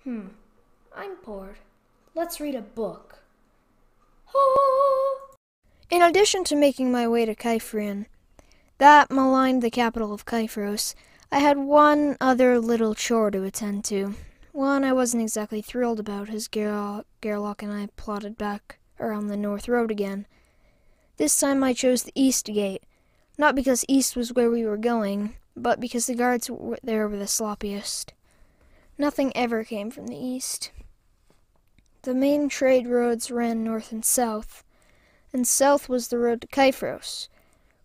I'm bored. Let's read a book. In addition to making my way to Kyphrian, that maligned the capital of Kyphros, I had one other little chore to attend to. One I wasn't exactly thrilled about as Gerlach and I plodded back around the North Road again. This time I chose the East Gate, not because east was where we were going, but because the guards there were the sloppiest. Nothing ever came from the east. The main trade roads ran north and south was the road to Kyphros,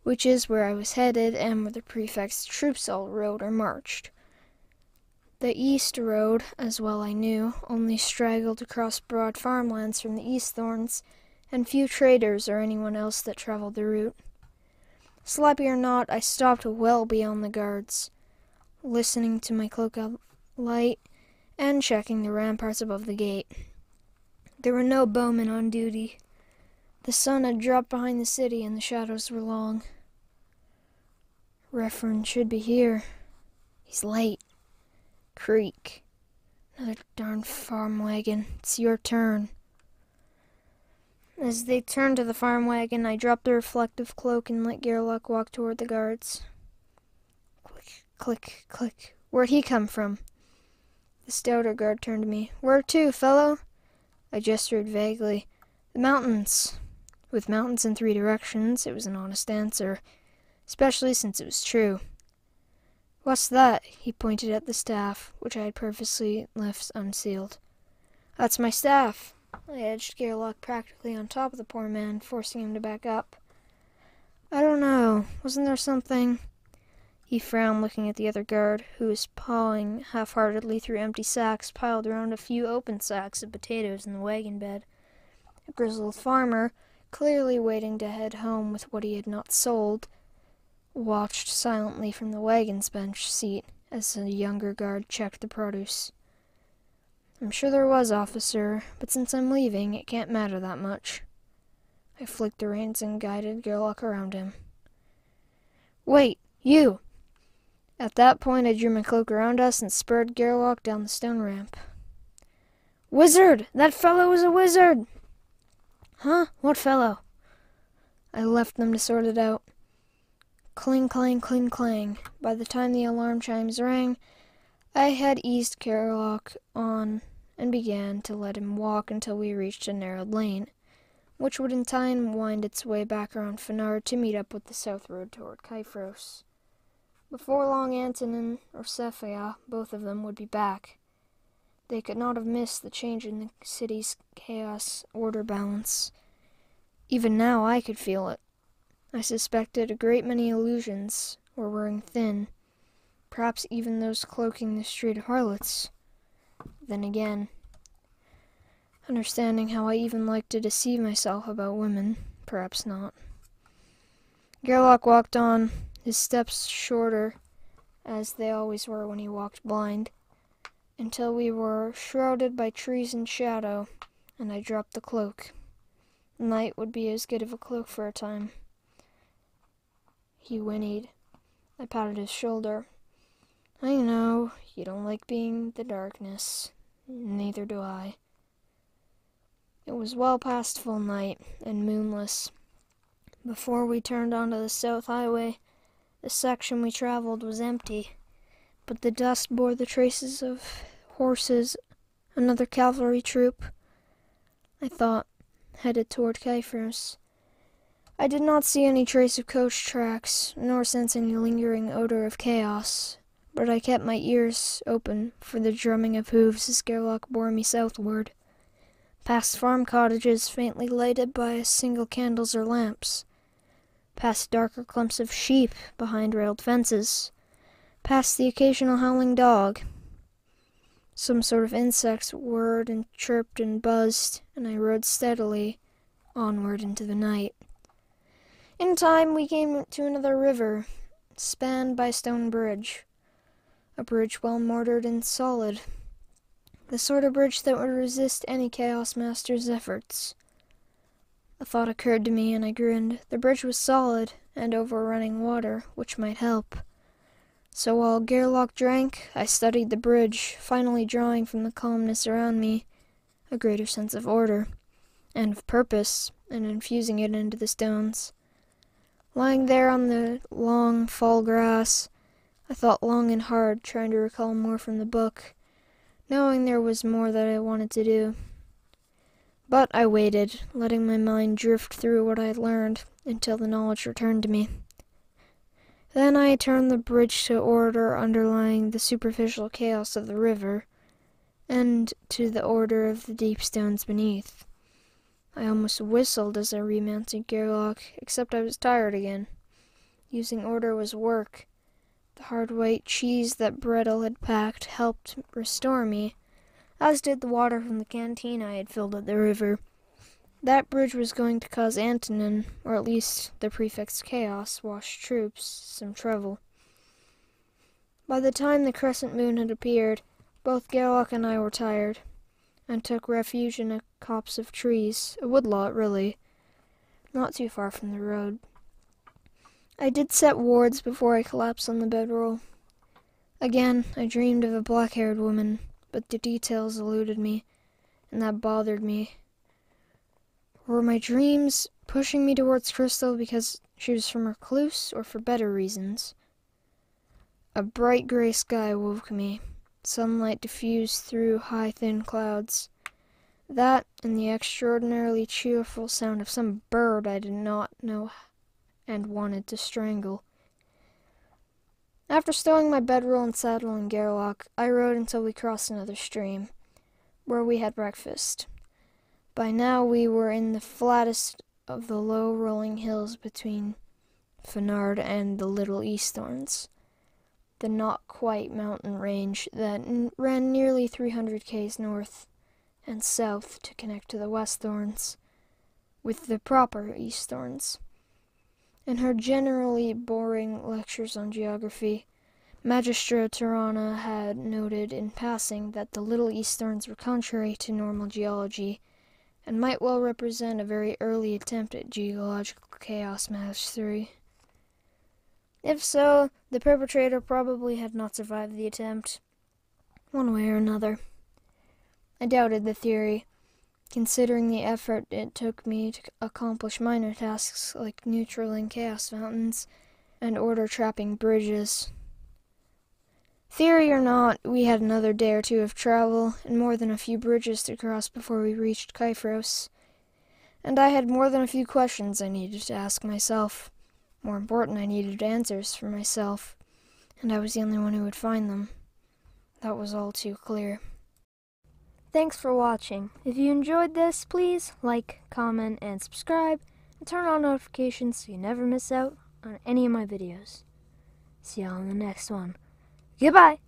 which is where I was headed and where the prefect's troops all rode or marched. The east road, as well I knew, only straggled across broad farmlands from the Eastthorns, and few traders or anyone else that traveled the route. Sloppy or not, I stopped well beyond the guards, listening to my cloak light and checking the ramparts above the gate. There were no bowmen on duty. The sun had dropped behind the city and the shadows were long. Referend should be here. He's late. Creak. Another darn farm wagon. It's your turn. As they turned to the farm wagon, I dropped the reflective cloak and let Gerlach walk toward the guards. Click, click, click. Where'd he come from? The stouter guard turned to me. Where to, fellow? I gestured vaguely. The mountains. With mountains in 3 directions, it was an honest answer, especially since it was true. What's that? He pointed at the staff, which I had purposely left unsealed. That's my staff. I edged Gerlach practically on top of the poor man, forcing him to back up. I don't know. Wasn't there something? He frowned, looking at the other guard, who was pawing half-heartedly through empty sacks piled around a few open sacks of potatoes in the wagon bed. A grizzled farmer, clearly waiting to head home with what he had not sold, watched silently from the wagon's bench seat as the younger guard checked the produce. I'm sure there was, officer, but since I'm leaving, it can't matter that much. I flicked the reins and guided Gerlach around him. Wait, you! At that point, I drew my cloak around us and spurred Gerlach down the stone ramp. Wizard! That fellow is a wizard! Huh? What fellow? I left them to sort it out. Cling, clang, cling, clang. By the time the alarm chimes rang, I had eased Gerlach on and began to let him walk until we reached a narrowed lane, which would in time wind its way back around Fenard to meet up with the south road toward Kyphros. Before long, Antonin or Cephia, both of them, would be back. They could not have missed the change in the city's chaos order balance. Even now I could feel it. I suspected a great many illusions were wearing thin, perhaps even those cloaking the street harlots. Then again, understanding how I even like to deceive myself about women, perhaps not. Gerlach walked on, his steps shorter, as they always were when he walked blind, until we were shrouded by trees and shadow, and I dropped the cloak. Night would be as good of a cloak for a time. He whinnied. I patted his shoulder. I know, you don't like being the darkness. Neither do I. It was well past full night, and moonless. Before we turned onto the South Highway, the section we traveled was empty, but the dust bore the traces of horses, another cavalry troop, I thought, headed toward Kyphros. I did not see any trace of coach tracks, nor sense any lingering odor of chaos, but I kept my ears open for the drumming of hooves as Gerlach bore me southward, past farm cottages faintly lighted by single candles or lamps, past darker clumps of sheep behind railed fences, past the occasional howling dog. Some sort of insect whirred and chirped and buzzed, and I rode steadily onward into the night. In time we came to another river, spanned by a stone bridge. A bridge well mortared and solid. The sort of bridge that would resist any Chaos Master's efforts. A thought occurred to me and I grinned. The bridge was solid and over running water, which might help. So while Gerlach drank, I studied the bridge, finally drawing from the calmness around me a greater sense of order and of purpose, and infusing it into the stones. Lying there on the long fall grass, I thought long and hard, trying to recall more from the book, knowing there was more that I wanted to do. But I waited, letting my mind drift through what I had learned until the knowledge returned to me. Then I turned the bridge to order underlying the superficial chaos of the river, and to the order of the deep stones beneath. I almost whistled as I remounted Gerlach, except I was tired again. Using order was work. The hard white cheese that Brettel had packed helped restore me, as did the water from the canteen I had filled at the river. That bridge was going to cause Antonin, or at least the prefect's chaos-washed troops, some trouble. By the time the crescent moon had appeared, both Gerlach and I were tired, and took refuge in a copse of trees, a woodlot really, not too far from the road. I did set wards before I collapsed on the bedroll. Again, I dreamed of a black-haired woman, but the details eluded me, and that bothered me. Were my dreams pushing me towards Crystal because she was from Recluce, or for better reasons? A bright gray sky woke me. Sunlight diffused through high, thin clouds. That, and the extraordinarily cheerful sound of some bird I did not know and wanted to strangle. After stowing my bedroll and saddle in Gerlach, I rode until we crossed another stream, where we had breakfast. By now we were in the flattest of the low rolling hills between Fenard and the Little Easthorns, the not-quite mountain range that ran nearly 300 k's north and south to connect to the Westhorns with the proper Easthorns. In her generally boring lectures on geography, Magistra Tirana had noted in passing that the Little Easthorns were contrary to normal geology and might well represent a very early attempt at geological chaos mastery. If so, the perpetrator probably had not survived the attempt, one way or another. I doubted the theory, considering the effort it took me to accomplish minor tasks like neutraling chaos fountains and order-trapping bridges. Theory or not, we had another day or two of travel and more than a few bridges to cross before we reached Kyphros, and I had more than a few questions I needed to ask myself. More important, I needed answers for myself, and I was the only one who would find them. That was all too clear. Thanks for watching. If you enjoyed this, please like, comment, and subscribe, and turn on notifications so you never miss out on any of my videos. See y'all in the next one. Goodbye!